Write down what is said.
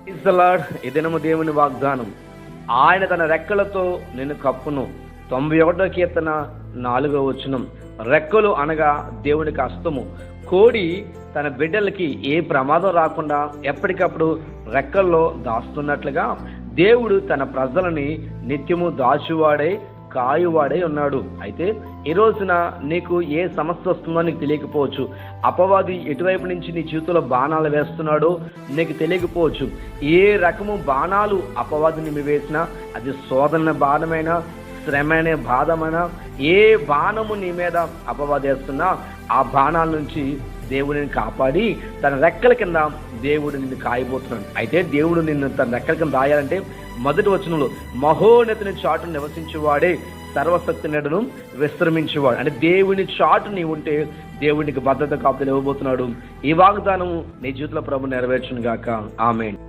Praise the lord. ఈ దినము దేవుని వాగ్దానం, ఆయన తన రెక్కలతో నిన్ను కప్పును. 91వ కీర్తన 4వ వచనం. రెక్కలు అనగా దేవునికి హస్తము. కోడి తన బిడ్డలకి ఏ ప్రమాదం రాకుండా ఎప్పటికప్పుడు రెక్కల్లో దాస్తున్నట్లుగా దేవుడు తన ప్రజలని నిత్యము దాచువాడై కాయువాడై ఉన్నాడు. అయితే ఈ రోజున నీకు ఏ సమస్య వస్తుందో నీకు తెలియకపోవచ్చు. అపవాది ఎటువైపు నుంచి నీ జీవితంలో బాణాలు వేస్తున్నాడో నీకు తెలియకపోవచ్చు. ఏ రకము బాణాలు అపవాది నిన్ను వేసినా, అది శోధన బాణమైనా, శ్రమైన బాధమైనా, ఏ బాణము నీ మీద అపవాది వేస్తున్నా ఆ బాణాల నుంచి దేవుడిని కాపాడి తన రెక్కల కింద దేవుడు నిన్ను కాయబోతున్నాడు. అయితే దేవుడు నిన్ను తన రెక్కల కింద రాయాలంటే మొదటి వచనంలో మహోన్నతుని చాటు నివసించేవాడే సర్వశక్తి నెడను విశ్రమించేవాడు. అంటే దేవుని చాటు నీ ఉంటే దేవునికి భద్రత కాపుదలు ఇవ్వబోతున్నాడు. ఈ వాగ్దానము నీ జీవితంలో ప్రభు నెరవేర్చును గాక. ఆమేన్.